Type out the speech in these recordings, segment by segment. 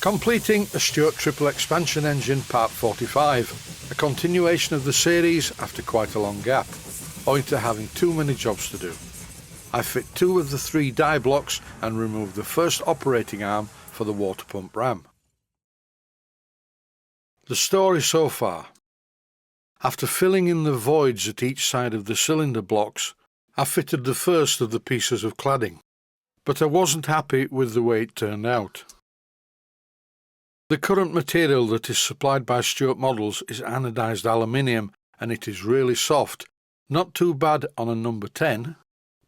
Completing a Stuart triple expansion engine part 45, a continuation of the series after quite a long gap, owing to having too many jobs to do. I fit 2 of the 3 die blocks and removed the first operating arm for the water pump ram. The story so far. After filling in the voids at each side of the cylinder blocks, I fitted the first of the pieces of cladding, but I wasn't happy with the way it turned out. The current material that is supplied by Stuart Models is anodised aluminium, and it is really soft, not too bad on a number 10,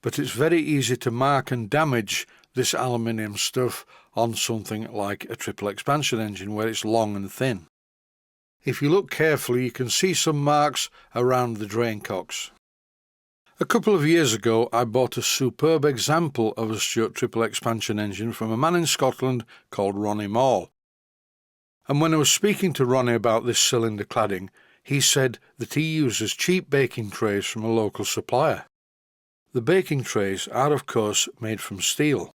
but it's very easy to mark and damage this aluminium stuff on something like a triple expansion engine where it's long and thin. If you look carefully, you can see some marks around the drain cocks. A couple of years ago I bought a superb example of a Stuart triple expansion engine from a man in Scotland called Ronnie Moore. And when I was speaking to Ronnie about this cylinder cladding, he said that he uses cheap baking trays from a local supplier. The baking trays are of course made from steel,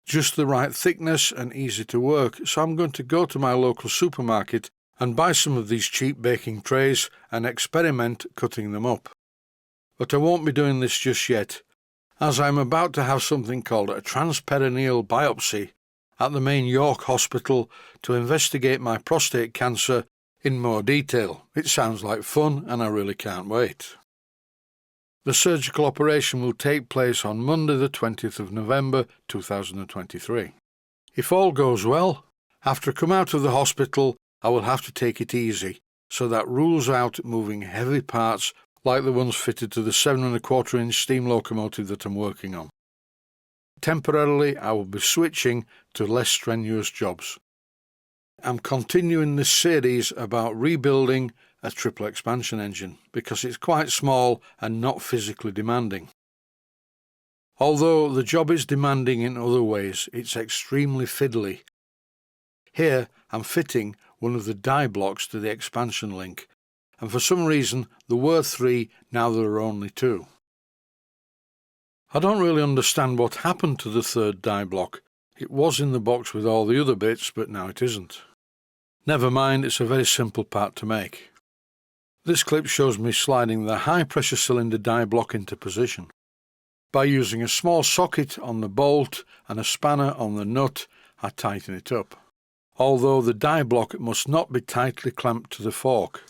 just the right thickness and easy to work, so I'm going to go to my local supermarket and buy some of these cheap baking trays and experiment cutting them up. But I won't be doing this just yet, as I'm about to have something called a transperineal biopsy at the main York Hospital to investigate my prostate cancer in more detail. It sounds like fun and I really can't wait. The surgical operation will take place on Monday the 20th of November 2023. If all goes well, after I come out of the hospital I will have to take it easy, so that rules out moving heavy parts like the ones fitted to the 7¼ steam locomotive that I'm working on. Temporarily I will be switching to less strenuous jobs. I'm continuing this series about rebuilding a triple expansion engine because it's quite small and not physically demanding. Although the job is demanding in other ways, it's extremely fiddly. Here I'm fitting one of the die blocks to the expansion link, and for some reason there were 3, now there are only 2. I don't really understand what happened to the 3rd die block. It was in the box with all the other bits, but now it isn't. Never mind, it's a very simple part to make. This clip shows me sliding the high pressure cylinder die block into position. By using a small socket on the bolt and a spanner on the nut, I tighten it up, although the die block must not be tightly clamped to the fork.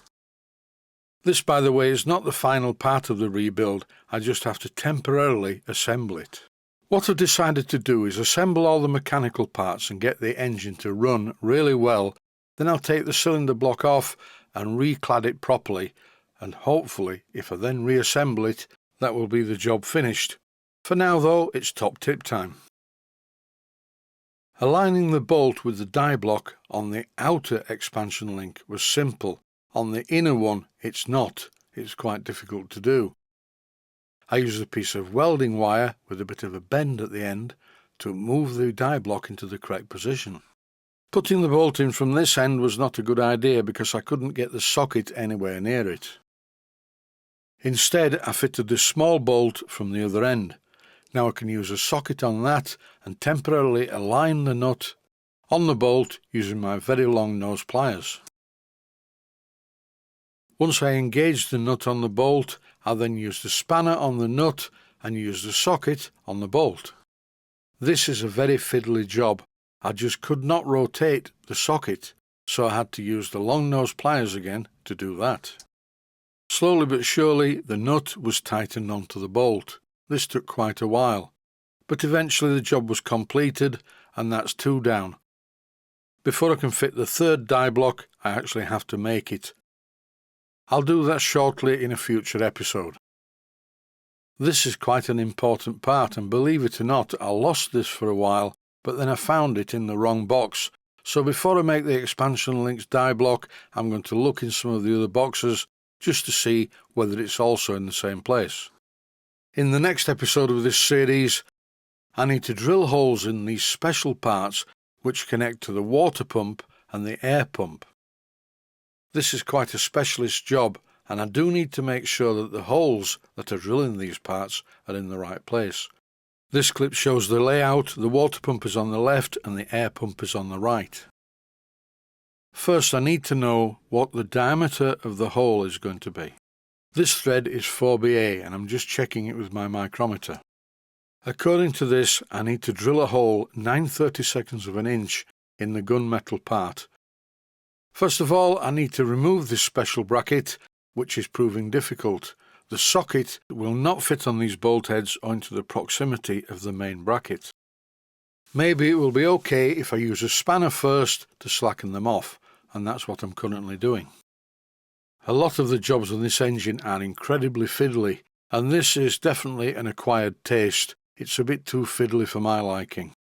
This, by the way, is not the final part of the rebuild, I just have to temporarily assemble it. What I've decided to do is assemble all the mechanical parts and get the engine to run really well, then I'll take the cylinder block off and reclad it properly, and hopefully, if I then reassemble it, that will be the job finished. For now though, it's top tip time. Aligning the bolt with the die block on the outer expansion link was simple. On the inner one it's not, it's quite difficult to do. I use a piece of welding wire with a bit of a bend at the end to move the die block into the correct position. Putting the bolt in from this end was not a good idea because I couldn't get the socket anywhere near it. Instead I fitted the small bolt from the other end. Now I can use a socket on that and temporarily align the nut on the bolt using my very long nose pliers. Once I engage the nut on the bolt, I then use the spanner on the nut and use the socket on the bolt. This is a very fiddly job. I just could not rotate the socket, so I had to use the long nose pliers again to do that. Slowly but surely the nut was tightened onto the bolt. This took quite a while, but eventually the job was completed and that's 2 down. Before I can fit the 3rd die block, I actually have to make it. I'll do that shortly in a future episode. This is quite an important part, and believe it or not, I lost this for a while, but then I found it in the wrong box. So before I make the expansion links die block, I'm going to look in some of the other boxes just to see whether it's also in the same place. In the next episode of this series, I need to drill holes in these special parts which connect to the water pump and the air pump. This is quite a specialist job, and I do need to make sure that the holes that are drilling these parts are in the right place. This clip shows the layout. The water pump is on the left and the air pump is on the right. First I need to know what the diameter of the hole is going to be. This thread is 4BA and I'm just checking it with my micrometer. According to this, I need to drill a hole 9/32 of an inch in the gunmetal part. First of all, I need to remove this special bracket, which is proving difficult. The socket will not fit on these bolt heads owing to the proximity of the main bracket. Maybe it will be okay if I use a spanner first to slacken them off, and that's what I'm currently doing. A lot of the jobs on this engine are incredibly fiddly, and this is definitely an acquired taste. It's a bit too fiddly for my liking.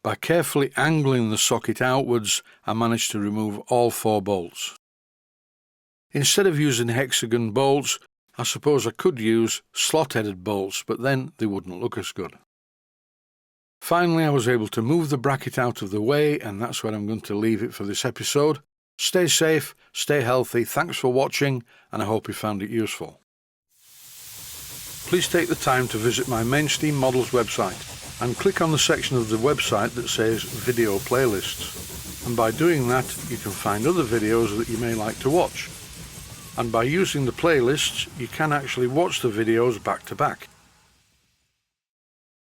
By carefully angling the socket outwards, I managed to remove all 4 bolts. Instead of using hexagon bolts, I suppose I could use slot-headed bolts, but then they wouldn't look as good. Finally, I was able to move the bracket out of the way, and that's where I'm going to leave it for this episode. Stay safe, stay healthy, thanks for watching, and I hope you found it useful. Please take the time to visit my Mainsteam Models website and click on the section of the website that says Video Playlists. And by doing that, you can find other videos that you may like to watch. And by using the playlists, you can actually watch the videos back to back.